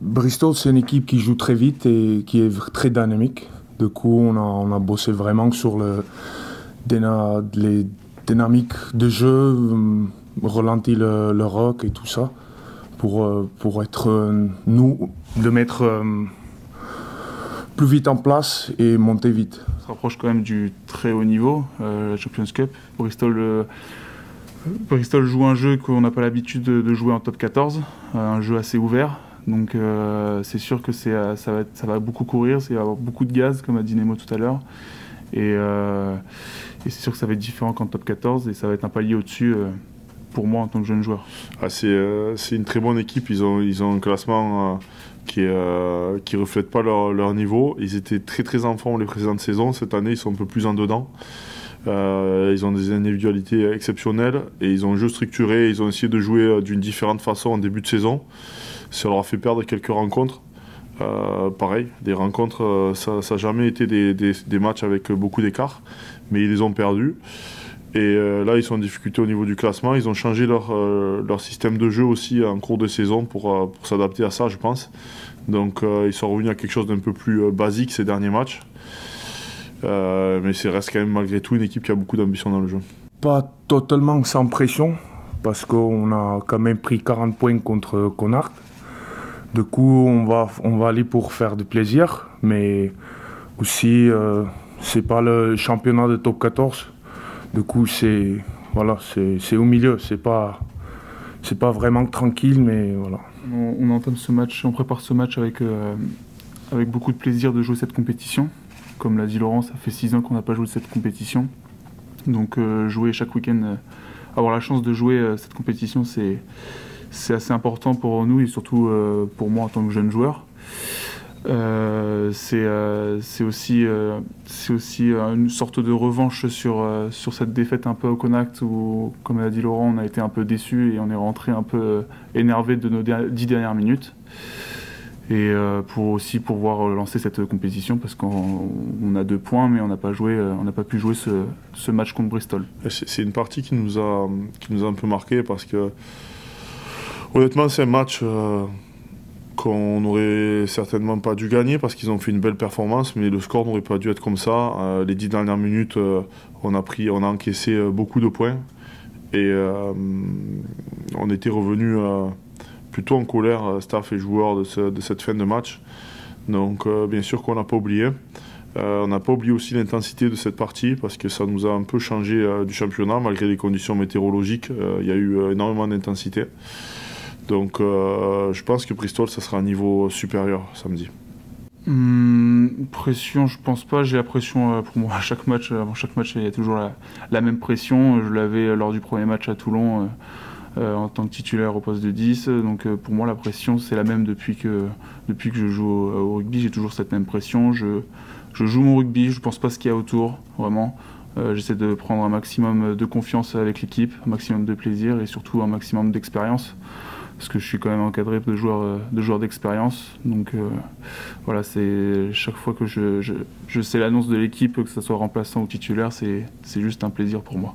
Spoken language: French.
Bristol, c'est une équipe qui joue très vite et qui est très dynamique. Du coup, on a bossé vraiment sur les dynamiques de jeu, ralenti le rock et tout ça, pour être, nous, de mettre plus vite en place et monter vite. On se rapproche quand même du très haut niveau, la Champions Cup. Bristol joue un jeu qu'on n'a pas l'habitude de jouer en top 14, un jeu assez ouvert. Donc c'est sûr que ça va beaucoup courir, il va y avoir beaucoup de gaz, comme a dit Nemo tout à l'heure. Et c'est sûr que ça va être différent qu'en top 14 et ça va être un palier au-dessus pour moi en tant que jeune joueur. C'est une très bonne équipe, ils ont un classement qui reflète pas leur niveau. Ils étaient très en forme les précédentes saisons, cette année ils sont un peu plus en dedans. Ils ont des individualités exceptionnelles et ils ont un jeu structuré, ils ont essayé de jouer d'une différente façon en début de saison. Ça leur a fait perdre quelques rencontres. Pareil, des rencontres, ça n'a jamais été des matchs avec beaucoup d'écart, mais ils les ont perdus. Et là, ils sont en difficulté au niveau du classement. Ils ont changé leur système de jeu aussi en cours de saison pour s'adapter à ça, je pense. Donc, ils sont revenus à quelque chose d'un peu plus basique ces derniers matchs. Mais ça reste quand même malgré tout une équipe qui a beaucoup d'ambition dans le jeu. Pas totalement sans pression, parce qu'on a quand même pris 40 points contre Connacht. Du coup, on va aller pour faire du plaisir, mais aussi, c'est pas le championnat de top 14. Du coup, c'est au milieu, c'est pas vraiment tranquille, mais voilà. On entame ce match, on prépare ce match avec beaucoup de plaisir de jouer cette compétition. Comme l'a dit Laurent, ça fait 6 ans qu'on n'a pas joué cette compétition. Donc jouer chaque week-end, avoir la chance de jouer cette compétition, c'est assez important pour nous et surtout pour moi en tant que jeune joueur. C'est aussi une sorte de revanche sur cette défaite un peu au Connacht où, comme l'a dit Laurent, on a été un peu déçus et on est rentré un peu énervé de nos 10 dernières minutes. Et pour pouvoir lancer cette compétition parce qu'on a 2 points mais on n'a pas pu jouer ce match contre Bristol. C'est une partie qui nous a un peu marqué parce que honnêtement c'est un match qu'on n'aurait certainement pas dû gagner parce qu'ils ont fait une belle performance, mais le score n'aurait pas dû être comme ça. Les 10 dernières minutes, on a encaissé beaucoup de points et on était revenu plutôt en colère, staff et joueurs de cette fin de match. Donc bien sûr qu'on n'a pas oublié. On n'a pas oublié aussi l'intensité de cette partie parce que ça nous a un peu changé du championnat malgré les conditions météorologiques. Il y a eu énormément d'intensité. Donc je pense que Bristol, ça sera un niveau supérieur samedi. Pression, je pense pas. J'ai la pression pour moi à chaque match. Avant chaque match, il y a toujours la même pression. Je l'avais lors du premier match à Toulon en tant que titulaire au poste de 10. Donc pour moi, la pression, c'est la même depuis que je joue au rugby. J'ai toujours cette même pression. Je joue mon rugby, je pense pas ce qu'il y a autour, vraiment. J'essaie de prendre un maximum de confiance avec l'équipe, un maximum de plaisir et surtout un maximum d'expérience. Parce que je suis quand même encadré de joueurs d'expérience. Donc voilà, c'est chaque fois que je sais l'annonce de l'équipe, que ce soit remplaçant ou titulaire, c'est juste un plaisir pour moi.